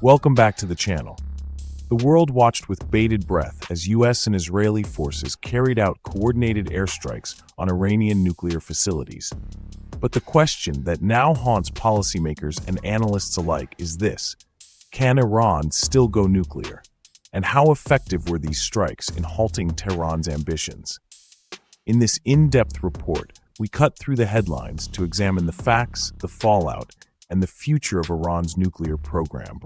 Welcome back to the channel. The world watched with bated breath as US and Israeli forces carried out coordinated airstrikes on Iranian nuclear facilities. But the question that now haunts policymakers and analysts alike is this: can Iran still go nuclear? And how effective were these strikes in halting Tehran's ambitions? In this in-depth report, we cut through the headlines to examine the facts, the fallout, and the future of Iran's nuclear program.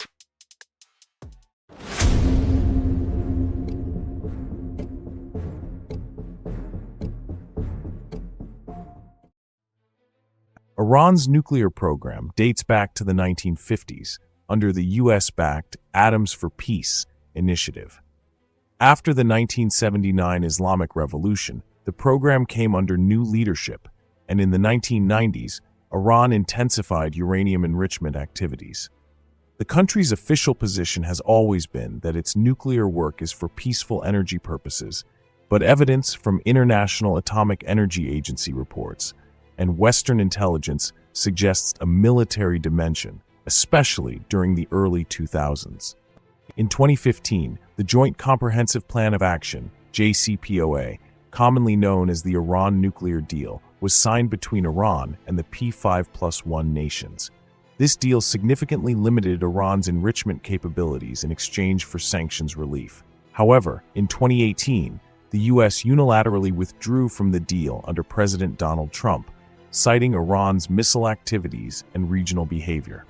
Iran's nuclear program dates back to the 1950s under the US-backed Atoms for Peace initiative. After the 1979 Islamic Revolution, the program came under new leadership, and in the 1990s, Iran intensified uranium enrichment activities. The country's official position has always been that its nuclear work is for peaceful energy purposes, but evidence from International Atomic Energy Agency reports and Western intelligence suggests a military dimension, especially during the early 2000s. In 2015, the Joint Comprehensive Plan of Action, JCPOA, commonly known as the Iran nuclear deal, was signed between Iran and the P5+1 nations. This deal significantly limited Iran's enrichment capabilities in exchange for sanctions relief. However, in 2018, the US unilaterally withdrew from the deal under President Donald Trump, citing Iran's missile activities and regional behavior.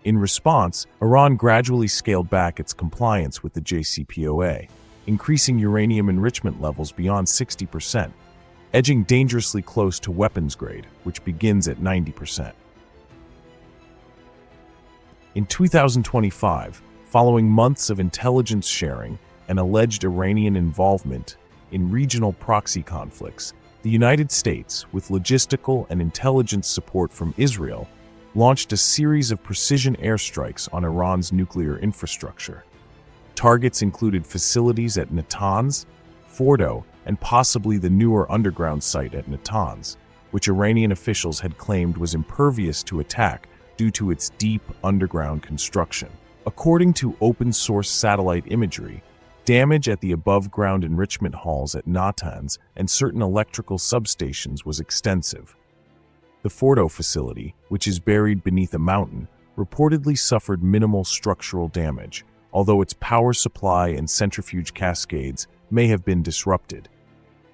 In response, Iran gradually scaled back its compliance with the JCPOA, increasing uranium enrichment levels beyond 60%, edging dangerously close to weapons grade, which begins at 90%. In 2025, following months of intelligence sharing and alleged Iranian involvement in regional proxy conflicts, the United States, with logistical and intelligence support from Israel, launched a series of precision airstrikes on Iran's nuclear infrastructure. Targets included facilities at Natanz, Fordo, and possibly the newer underground site at Natanz, which Iranian officials had claimed was impervious to attack due to its deep underground construction. According to open-source satellite imagery, damage at the above-ground enrichment halls at Natanz and certain electrical substations was extensive. The Fordo facility, which is buried beneath a mountain, reportedly suffered minimal structural damage, although its power supply and centrifuge cascades may have been disrupted.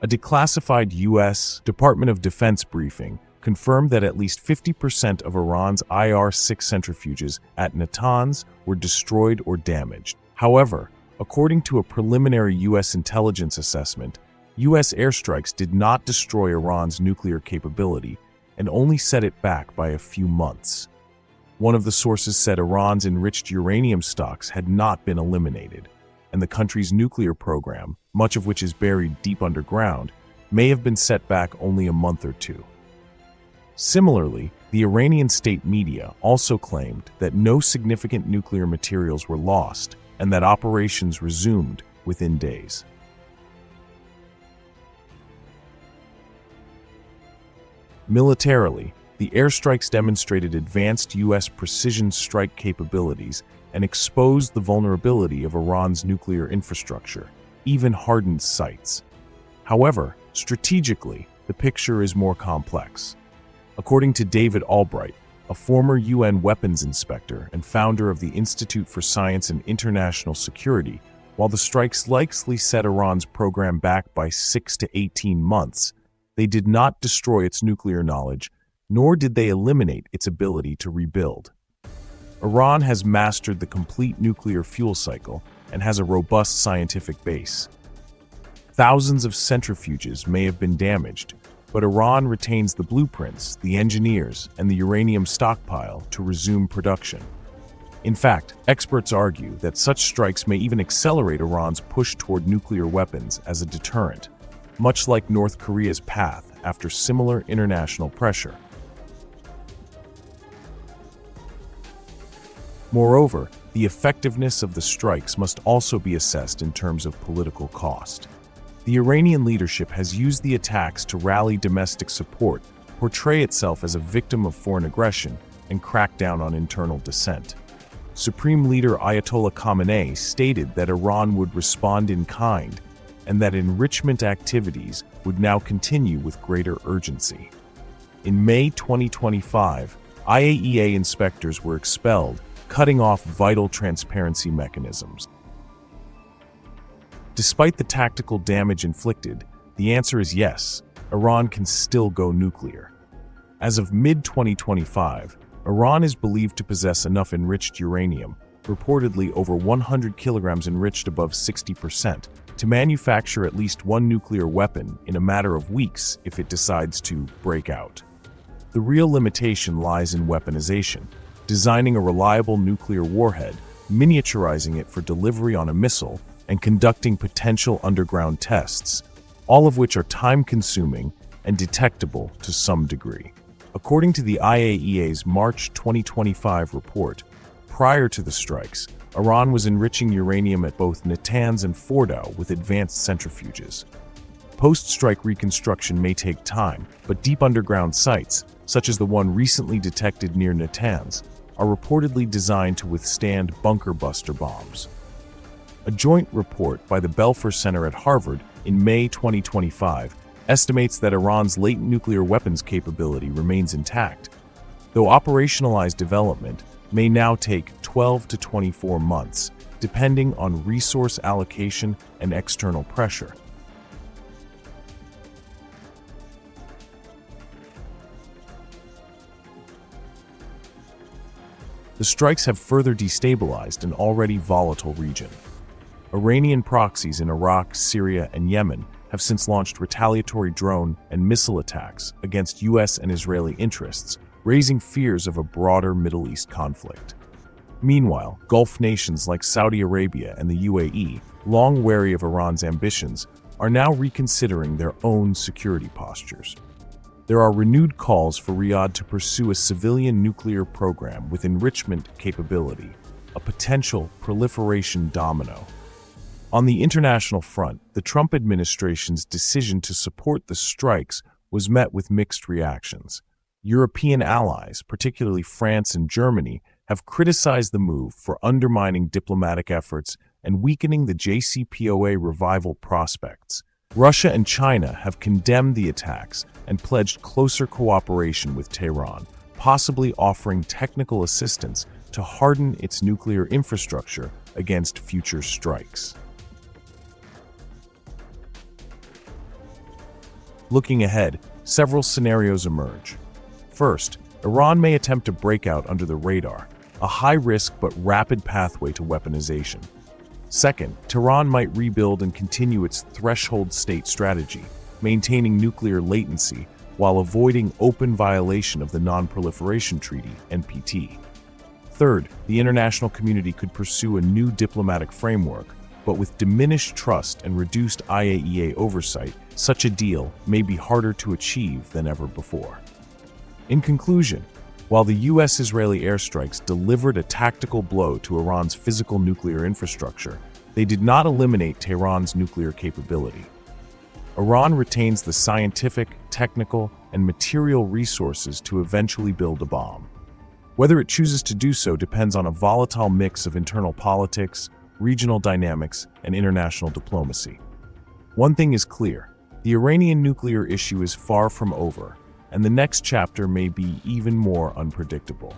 A declassified U.S. Department of Defense briefing confirmed that at least 50% of Iran's IR-6 centrifuges at Natanz were destroyed or damaged. However, according to a preliminary U.S. intelligence assessment, U.S. airstrikes did not destroy Iran's nuclear capability and only set it back by a few months. One of the sources said Iran's enriched uranium stocks had not been eliminated, and the country's nuclear program, much of which is buried deep underground, may have been set back only a month or two. Similarly, the Iranian state media also claimed that no significant nuclear materials were lost and that operations resumed within days. Militarily, the airstrikes demonstrated advanced U.S. precision strike capabilities and exposed the vulnerability of Iran's nuclear infrastructure, even hardened sites. However, strategically, the picture is more complex. According to David Albright, a former UN weapons inspector and founder of the Institute for Science and International Security, while the strikes likely set Iran's program back by 6 to 18 months, they did not destroy its nuclear knowledge, nor did they eliminate its ability to rebuild. Iran has mastered the complete nuclear fuel cycle and has a robust scientific base. Thousands of centrifuges may have been damaged, but Iran retains the blueprints, the engineers, and the uranium stockpile to resume production. In fact, experts argue that such strikes may even accelerate Iran's push toward nuclear weapons as a deterrent, much like North Korea's path after similar international pressure. Moreover, the effectiveness of the strikes must also be assessed in terms of political cost. The Iranian leadership has used the attacks to rally domestic support, portray itself as a victim of foreign aggression, and crack down on internal dissent. Supreme Leader Ayatollah Khamenei stated that Iran would respond in kind and that enrichment activities would now continue with greater urgency. In May 2025, IAEA inspectors were expelled, cutting off vital transparency mechanisms. Despite the tactical damage inflicted, the answer is yes, Iran can still go nuclear. As of mid-2025, Iran is believed to possess enough enriched uranium, reportedly over 100 kilograms enriched above 60%, to manufacture at least one nuclear weapon in a matter of weeks if it decides to break out. The real limitation lies in weaponization, designing a reliable nuclear warhead, miniaturizing it for delivery on a missile, and conducting potential underground tests, all of which are time-consuming and detectable to some degree. According to the IAEA's March 2025 report, prior to the strikes, Iran was enriching uranium at both Natanz and Fordow with advanced centrifuges. Post-strike reconstruction may take time, but deep underground sites, such as the one recently detected near Natanz, are reportedly designed to withstand bunker buster bombs. A joint report by the Belfer Center at Harvard in May 2025 estimates that Iran's latent nuclear weapons capability remains intact, though operationalized development may now take 12 to 24 months, depending on resource allocation and external pressure. The strikes have further destabilized an already volatile region. Iranian proxies in Iraq, Syria, and Yemen have since launched retaliatory drone and missile attacks against U.S. and Israeli interests, raising fears of a broader Middle East conflict. Meanwhile, Gulf nations like Saudi Arabia and the UAE, long wary of Iran's ambitions, are now reconsidering their own security postures. There are renewed calls for Riyadh to pursue a civilian nuclear program with enrichment capability, a potential proliferation domino. On the international front, the Trump administration's decision to support the strikes was met with mixed reactions. European allies, particularly France and Germany, have criticized the move for undermining diplomatic efforts and weakening the JCPOA revival prospects. Russia and China have condemned the attacks and pledged closer cooperation with Tehran, possibly offering technical assistance to harden its nuclear infrastructure against future strikes. Looking ahead, several scenarios emerge. First, Iran may attempt to break out under the radar, a high-risk but rapid pathway to weaponization. Second, Tehran might rebuild and continue its threshold state strategy, maintaining nuclear latency while avoiding open violation of the Non-Proliferation Treaty, NPT. Third, the international community could pursue a new diplomatic framework, but with diminished trust and reduced IAEA oversight, such a deal may be harder to achieve than ever before. In conclusion, while the U.S.-Israeli airstrikes delivered a tactical blow to Iran's physical nuclear infrastructure, they did not eliminate Tehran's nuclear capability. Iran retains the scientific, technical, and material resources to eventually build a bomb. Whether it chooses to do so depends on a volatile mix of internal politics, regional dynamics, and international diplomacy. One thing is clear: the Iranian nuclear issue is far from over, and the next chapter may be even more unpredictable.